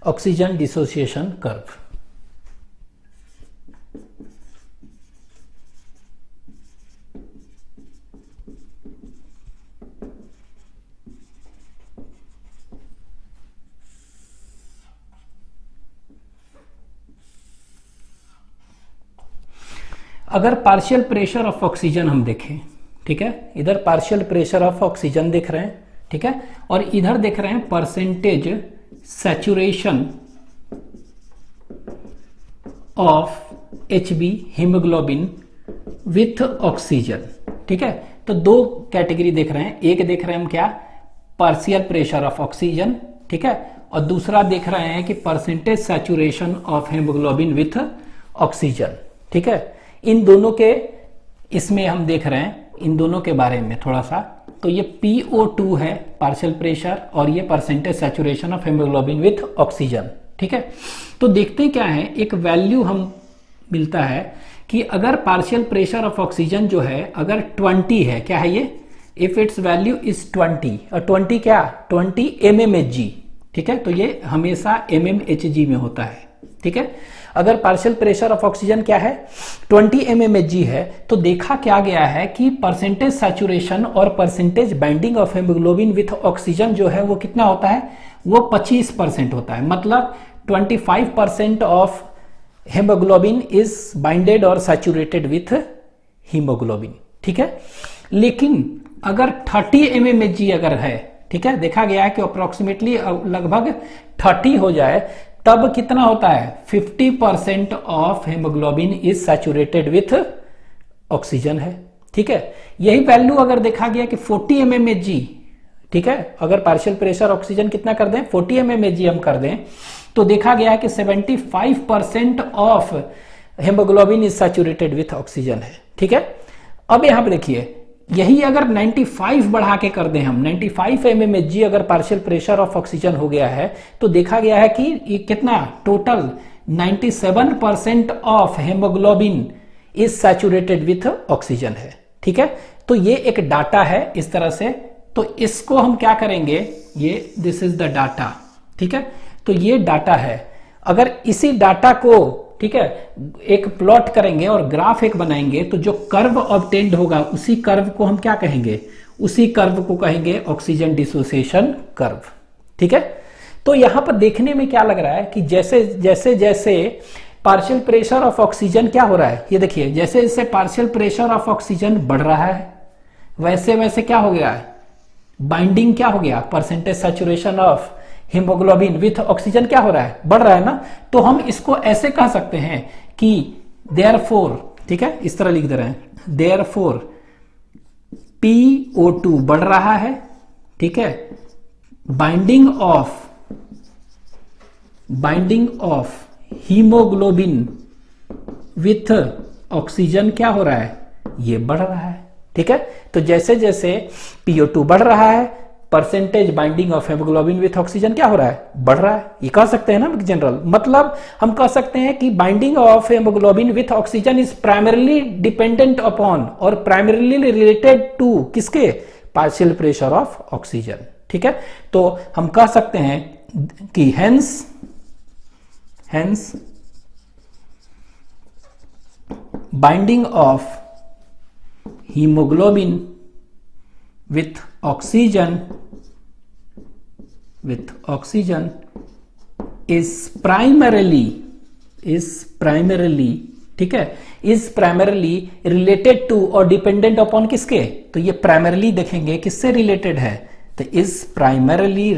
Oxygen dissociation curve. अगर partial pressure of oxygen हम देखें, ठीक है, इधर पार्शियल प्रेशर ऑफ ऑक्सीजन देख रहे हैं, ठीक है, और इधर देख रहे हैं percentage saturation of HB haemoglobin with oxygen, ठीक है। तो दो कैटेगरी देख रहे हैं, एक देख रहे हैं हम क्या, पार्शियल प्रेशर ऑफ ऑक्सीजन, ठीक है, और दूसरा देख रहे हैं कि percentage saturation of haemoglobin with oxygen, ठीक है। इन दोनों के इसमें हम देख रहे हैं, इन दोनों के बारे में थोड़ा सा। तो ये PO2 है पार्शियल प्रेशर, और ये percentage saturation of haemoglobin with oxygen, ठीक है। तो देखते हैं क्या है, एक वैल्यू हम मिलता है कि अगर पार्शियल प्रेशर ऑफ ऑक्सीजन जो है अगर 20 है, क्या है ये, इफ इट्स वैल्यू इज 20, और 20 क्या, 20 mmHg, ठीक है। तो ये हमेशा mmHg में होता है, ठीक है। अगर पार्शियल प्रेशर ऑफ ऑक्सीजन क्या है, 20 mmHg है, तो देखा क्या गया है कि परसेंटेज सैचुरेशन और percentage binding of haemoglobin with oxygen जो है वो कितना होता है, वो 25% होता है। मतलब 25% ऑफ हेमोग्लोबिन इज बाइंडेड और सैचुरेटेड विथ हीमोग्लोबिन, ठीक है। लेकिन अगर 30 mmHg अगर है, ठीक है, देखा गया है कि अप्रोक्सीमेटली लगभग 30 हो जाए, तब कितना होता है, 50% of haemoglobin is saturated with oxygen है, ठीक है। यही वैल्यू अगर देखा गया कि 40 mmHg, ठीक है, अगर पार्शियल प्रेशर ऑक्सीजन कितना कर दें, 40 mmHg हम कर दें, तो देखा गया कि 75% of haemoglobin is saturated with oxygen है, ठीक है। अब यहां पे देखिए, यही अगर 95 बढ़ा के कर दें हम, 95 mmHg अगर पार्शियल प्रेशर ऑफ ऑक्सीजन हो गया है, तो देखा गया है कि ये कितना, total 97% of haemoglobin is saturated with oxygen है, ठीक है। तो ये एक डाटा है इस तरह से। तो इसको हम क्या करेंगे, ये दिस इज द डाटा, ठीक है। तो ये डाटा है, अगर इसी डाटा को, ठीक है, एक प्लॉट करेंगे और ग्राफ एक बनाएंगे, तो जो कर्व ऑब्टेन्ड होगा उसी कर्व को हम क्या कहेंगे, उसी कर्व को कहेंगे ऑक्सीजन डिसोसिएशन कर्व, ठीक है। तो यहां पर देखने में क्या लग रहा है कि जैसे जैसे जैसे पार्शियल प्रेशर ऑफ ऑक्सीजन क्या हो रहा है, ये देखिए, जैसे जैसे पार्शियल प्रेशर ऑफ ऑक्सीजन बढ़ रहा है, वैसे वैसे क्या हो गया है, बाइंडिंग क्या हो गया, percentage saturation of haemoglobin with oxygen क्या हो रहा है, बढ़ रहा है ना। तो हम इसको ऐसे कह सकते हैं कि देयरफॉर, ठीक है, इस तरह लिख दे रहे हैं, देयरफॉर PO2 बढ़ रहा है, ठीक है, binding of haemoglobin with oxygen क्या हो रहा है, ये बढ़ रहा है, ठीक है। तो जैसे जैसे PO2 बढ़ रहा है, percentage binding of haemoglobin with oxygen क्या हो रहा है, बढ़ रहा है। ये कह सकते हैं ना जनरल, मतलब हम कह सकते हैं कि binding of haemoglobin with oxygen is primarily dependent upon और प्राइमरीली रिलेटेड टू किसके, पार्शियल प्रेशर ऑफ ऑक्सीजन, ठीक है। तो हम कह सकते हैं कि hence binding of haemoglobin with oxygen is primarily, ठीक है, is primarily related to और dependent upon किसके, तो ये primarily देखेंगे किससे related है, तो is primarily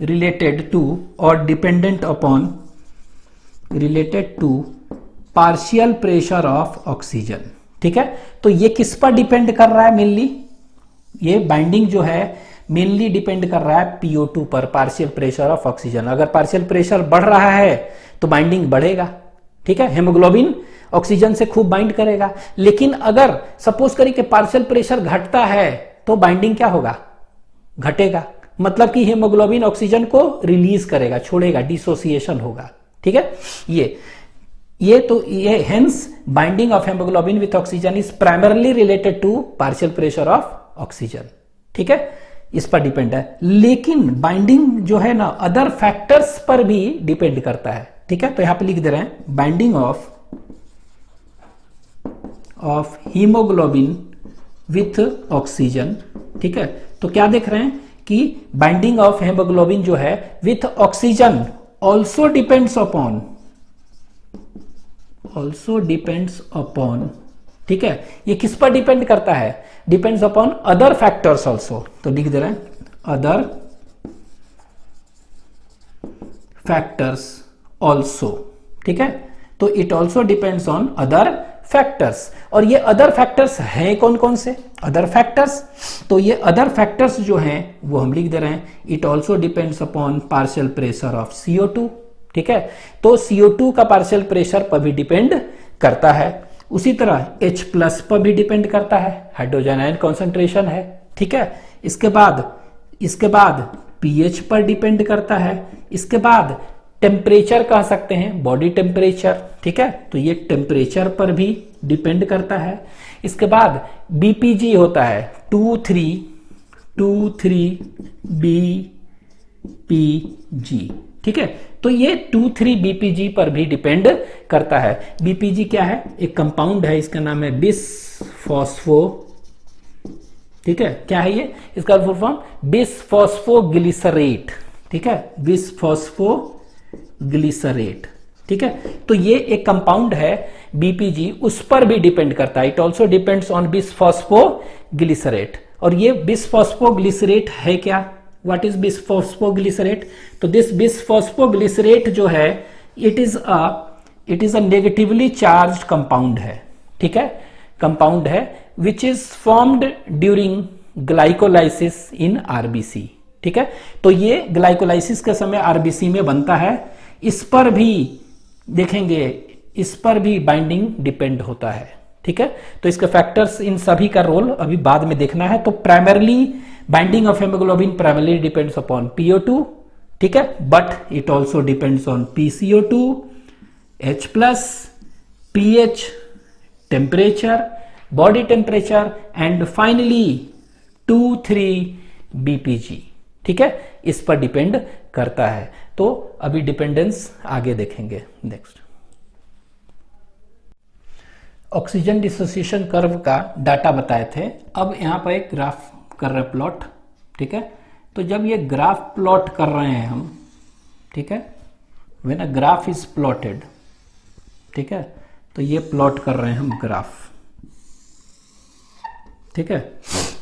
related to और dependent upon partial pressure of oxygen, ठीक है। तो ये किस पर डिपेंड कर रहा है मेनली, ये बाइंडिंग जो है मेनली डिपेंड कर रहा है PO2 पर, पार्शियल प्रेशर ऑफ ऑक्सीजन। अगर पार्शियल प्रेशर बढ़ रहा है तो बाइंडिंग बढ़ेगा, ठीक है, हेमोग्लोबिन ऑक्सीजन से खूब बाइंड करेगा। लेकिन अगर सपोज करिए कि पार्शियल प्रेशर घटता है तो बाइंडिंग क्या होगा, घटेगा, मतलब कि हेमोग्लोबिन ऑक्सीजन को रिलीज करेगा, छोड़ेगा, डिसोसिएशन होगा, ठीक है। ये hence binding of haemoglobin with oxygen is primarily related to partial pressure of oxygen, ठीक है। इस पर डिपेंड है, लेकिन बाइंडिंग जो है ना अदर फैक्टर्स पर भी डिपेंड करता है। ठीक है, तो यहां पे लिख दे रहे हैं binding of haemoglobin with oxygen. ठीक है, तो क्या देख रहे हैं कि बाइंडिंग ऑफ हीमोग्लोबिन जो है with oxygen also depends upon, ठीक है, ये किस पर डिपेंड करता है, depends upon other factors also. तो लिख दे रहे हैं अदर फैक्टर्स ऑल्सो। ठीक है, तो it also depends on other factors. और ये अदर फैक्टर्स हैं कौन कौन से अदर फैक्टर्स, तो ये अदर फैक्टर्स जो हैं वो हम लिख दे रहे हैं it also depends upon partial pressure of CO2। ठीक है, तो CO2 का पार्शियल प्रेशर पर भी डिपेंड करता है। उसी तरह H+ पर भी डिपेंड करता है, हाइड्रोजन आयन कॉन्सेंट्रेशन है। ठीक है, इसके बाद pH पर डिपेंड करता है। इसके बाद टेम्परेचर कह सकते हैं, बॉडी टेम्परेचर। ठीक है, तो ये टेम्परेचर पर भी डिपेंड करता है। इसके बाद BPG होता है 2,3 BPG। ठीक है, तो ये 2,3 BPG पर भी डिपेंड करता है। BPG क्या है, एक कंपाउंड है, इसका नाम है बिसफॉस्फो। ठीक है, क्या है ये, इसका फुल फॉर्म बिसफॉस्फोग्लिसरेट। ठीक है, बिसफॉस्फोग्लिसरेट। ठीक है, तो ये एक कंपाउंड है BPG, उस पर भी डिपेंड करता है। It also depends on bisphosphoglycerate. और ये बिसफॉस्फोग्लिसरेट है क्या, व्हाट इज बिसफॉस्फोग्लिसरेट, तो दिस बिसफॉस्फोग्लिसरेट जो है it is a negatively charge compound है। ठीक है, कंपाउंड है which is formed during glycolysis in RBC। ठीक है, तो ये ग्लाइकोलाइसिस के समय RBC में बनता है। इस पर भी देखेंगे, इस पर भी बाइंडिंग डिपेंड होता है। ठीक है, तो इसके फैक्टर्स इन सभी का रोल अभी बाद में देखना है। तो primarily binding of haemoglobin primarily depends upon PO2। ठीक है, but it also depends on PCO2, H+, pH, temperature, body temperature and finally 2,3 BPG। ठीक है, इस पर डिपेंड करता है। तो अभी डिपेंडेंस आगे देखेंगे। नेक्स्ट, ऑक्सीजन डिसोसिएशन कर्व का डाटा बताए थे, अब यहां पर एक ग्राफ कर रहे हैं प्लॉट। ठीक है, तो जब ये ग्राफ प्लॉट कर रहे हैं हम, ठीक है, when a graph is plotted, ठीक है, तो ये प्लॉट कर रहे हैं हम ग्राफ। ठीक है,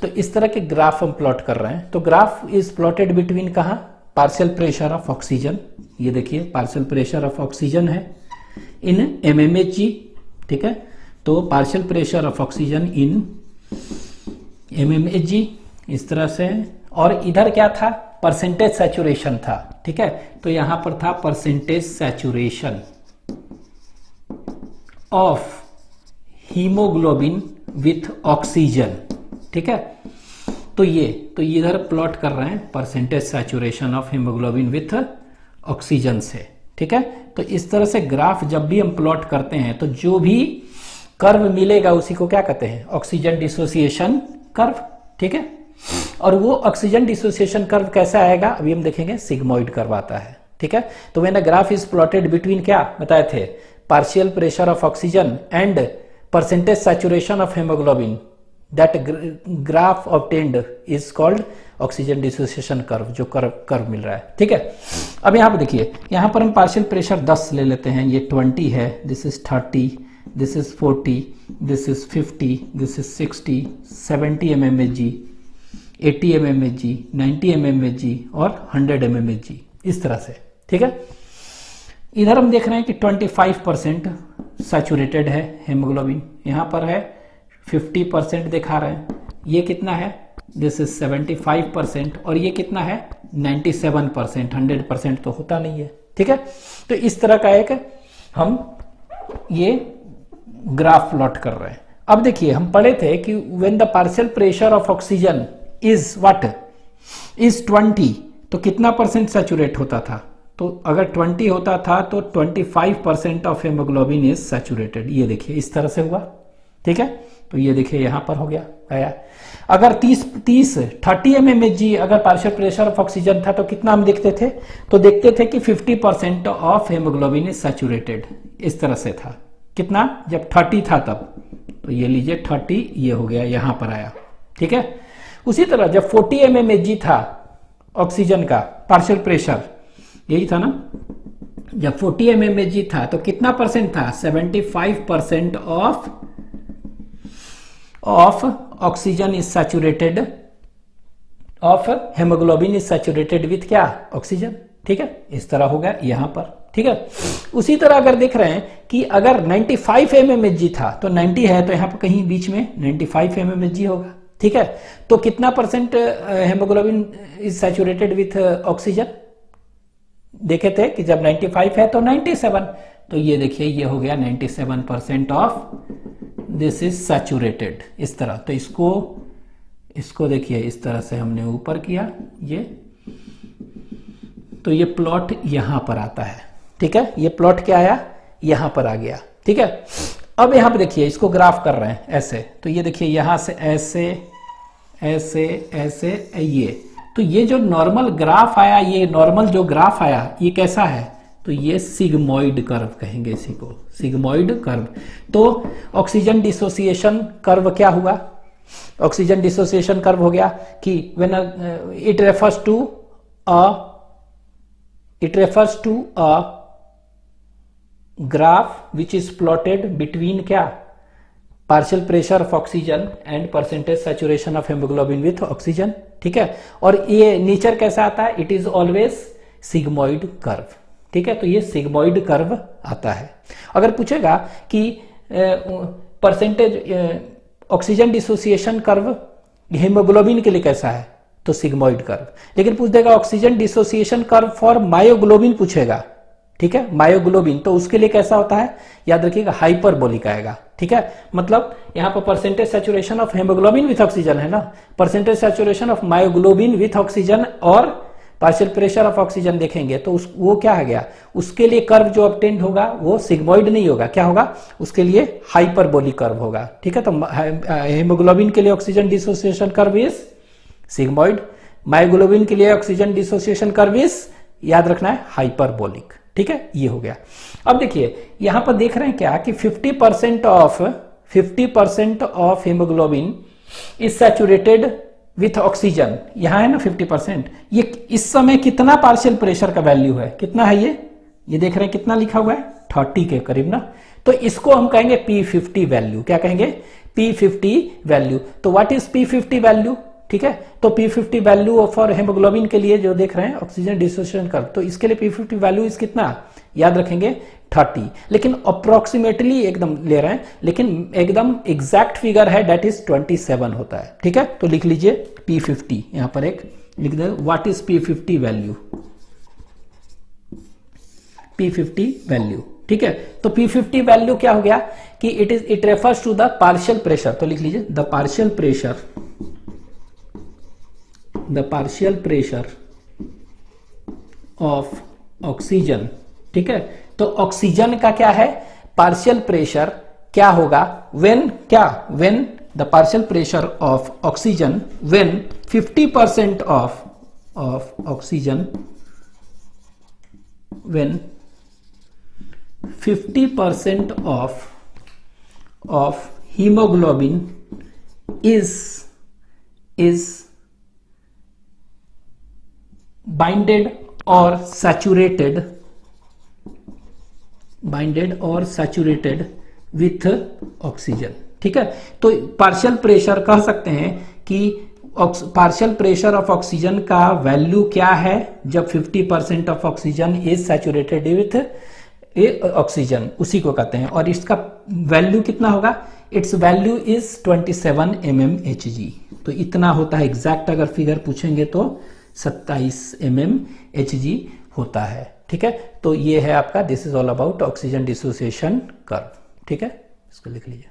तो इस तरह के ग्राफ हम प्लॉट कर रहे हैं। तो ग्राफ इज प्लॉटेड बिटवीन कहां, पार्शियल प्रेशर ऑफ ऑक्सीजन, ये देखिए पार्शियल प्रेशर ऑफ ऑक्सीजन है इन mmHg। ठीक है, तो partial pressure of oxygen in mmHg इस तरह से, और इधर क्या था, परसेंटेज सैचुरेशन था। ठीक है, तो यहां पर था percentage saturation of haemoglobin with oxygen. ठीक है, तो इधर प्लॉट कर रहे हैं percentage saturation of haemoglobin with oxygen से। ठीक है, तो इस तरह से ग्राफ जब भी हम प्लॉट करते हैं तो जो भी कर्व मिलेगा उसी को क्या कहते हैं, ऑक्सीजन डिसोसिएशन कर्व। ठीक है, और वो ऑक्सीजन डिसोसिएशन कर्व कैसा आएगा अभी हम देखेंगे, सिग्मोइड कर्व आता है। ठीक है, तो when a graph is plotted between क्या बताए थे, partial pressure of oxygen and percentage saturation of haemoglobin, that graph obtained is called oxygen dissociation curve, जो कर्व मिल रहा है। ठीक है, अब यहां पर देखिए, यहां पर हम पार्शियल प्रेशर 10 ले लेते हैं, ये 20 है, this is 30, this is 40, this is 50, this is 60, 70 mmHg, 80 mmHg, 90 mmHg और 100 mmHg, इस तरह से। ठीक है, इधर हम देख रहे हैं कि 25% सैचुरेटेड है हेमोग्लोबिन, यहां पर है 50% दिखा रहे हैं, ये कितना है, दिस इज 75%, और ये कितना है 97%, 100% तो होता नहीं है। ठीक है, तो इस तरह का एक हम ये ग्राफ प्लॉट कर रहे हैं। अब देखिए, हम पढ़े थे कि when the partial pressure of oxygen is what, is 20, तो कितना परसेंट सैचुरेट होता था, तो अगर 20 होता था तो 25% ऑफ हेमोग्लोबिन इज सैचुरेटेड। ये देखिए इस तरह से हुआ। ठीक है, तो ये देखिए यहां पर हो गया आया। अगर 30 mmHg अगर पार्शियल प्रेशर ऑफ ऑक्सीजन था तो कितना हम देखते थे, तो देखते थे कि 50% ऑफ हेमोग्लोबिन इज सैचुरेटेड, इस तरह से था। कितना, जब 30 था तब, तो ये लीजिए 30 ये हो गया यहां पर आया, ठीक है। उसी तरह जब 40 mmHg था ऑक्सीजन का पार्शियल प्रेशर, यही था ना, जब 40 mmHg था तो कितना परसेंट था, 75% of oxygen is saturated, of haemoglobin is saturated with क्या, ऑक्सीजन, ठीक है। इस तरह होगा यहां पर, ठीक है। उसी तरह अगर देख रहे हैं कि अगर 95 mmHg था तो 90 है तो यहां पर कहीं बीच में 95 mmHg होगा, ठीक है। तो कितना percent haemoglobin is saturated with oxygen देखे थे कि जब 95 है तो 97, तो ये देखिए ये हो गया 97% ऑफ दिस इज सैचुरेटेड, इस तरह। तो इसको देखिए इस तरह से हमने ऊपर किया ये, तो ये प्लॉट यहां पर आता है, ठीक है। ये प्लॉट क्या आया, यहां पर आ गया, ठीक है। अब यहां पर देखिए इसको ग्राफ कर रहे हैं ऐसे, तो ये देखिए यहां से ऐसे ऐसे ऐसे ये, तो ये जो नॉर्मल ग्राफ आया, ये नॉर्मल जो ग्राफ आया ये कैसा है, तो ये सिग्मोइड कर्व कहेंगे इसी को, सिग्मोइड कर्व। तो ऑक्सीजन डिसोसिएशन कर्व क्या हुआ, ऑक्सीजन डिसोसिएशन कर्व हो गया कि when it refers to a graph which is plotted between क्या, partial pressure of oxygen and percentage saturation of haemoglobin with oxygen, ठीक है। और ये नेचर कैसा आता है, it is always sigmoid curve, ठीक है। तो ये सिग्मोइड कर्व आता है। अगर पूछेगा कि percentage oxygen dissociation curve haemoglobin के लिए कैसा है, तो सिग्मोइड कर्व। लेकिन पूछ देगा oxygen dissociation curve for myoglobin पूछेगा, ठीक है, मायोग्लोबिन, तो उसके लिए कैसा होता है, याद रखिएगा हाइपरबोलिक आएगा, ठीक है। मतलब यहां पर percentage saturation of haemoglobin with oxygen है ना, percentage saturation of myoglobin with oxygen और पार्शियल प्रेशर ऑफ ऑक्सीजन देखेंगे तो वो क्या आ गया, उसके लिए कर्व जो ऑब्टेन्ड होगा वो सिग्मोइड नहीं होगा, क्या होगा, उसके लिए हाइपरबोलिक कर्व होगा, ठीक है। तो हेमोग्लोबिन के लिए oxygen dissociation curve is sigmoid, myoglobin के लिए ऑक्सीजन डिसोसिएशन कर्व इज, याद रखना है, हाइपरबोलिक, ठीक है। ये हो गया। अब देखिए यहां पर देख रहे हैं क्या कि 50% of haemoglobin is saturated with oxygen, यहां है ना 50%। ये इस समय कितना पार्शियल प्रेशर का वैल्यू है, कितना है ये देख रहे हैं कितना लिखा हुआ है, 30 के करीब ना। तो इसको हम कहेंगे P50 वैल्यू, क्या कहेंगे, P50 वैल्यू। तो व्हाट इज P50 वैल्यू, ठीक है। तो P50 वैल्यू फॉर हेमोग्लोबिन के लिए जो देख रहे हैं ऑक्सीजन डिसोसिएशन कर्व, तो इसके लिए P50 वैल्यू इज कितना, याद रखेंगे 30, लेकिन अप्रोक्सीमेटली एकदम ले रहे हैं, लेकिन एकदम एग्जैक्ट फिगर है दैट इज 27 होता है, ठीक है। तो लिख लीजिए P50, यहां पर एक लिख दे, what is P50 value, P50 value, ठीक है। तो P50 वैल्यू क्या हो गया कि it refers to the partial pressure, तो लिख लीजिए the partial pressure of oxygen, ठीक है। तो ऑक्सीजन का क्या है, पार्शियल प्रेशर क्या होगा, when the partial pressure of oxygen when 50% of oxygen, when 50% of haemoglobin is binded or saturated with oxygen, ठीक है। तो पार्शियल प्रेशर कह सकते हैं कि पार्शियल प्रेशर ऑफ ऑक्सीजन का वैल्यू क्या है जब 50% of oxygen is saturated with oxygen, उसी को कहते हैं। और इसका वैल्यू कितना होगा, इट्स वैल्यू इज 27 mmHg। तो इतना होता है एग्जैक्ट, अगर फिगर पूछेंगे तो 27 mmHg होता है, ठीक है। तो ये है आपका, this is all about oxygen dissociation curve, ठीक है। इसको लिख लीजिए।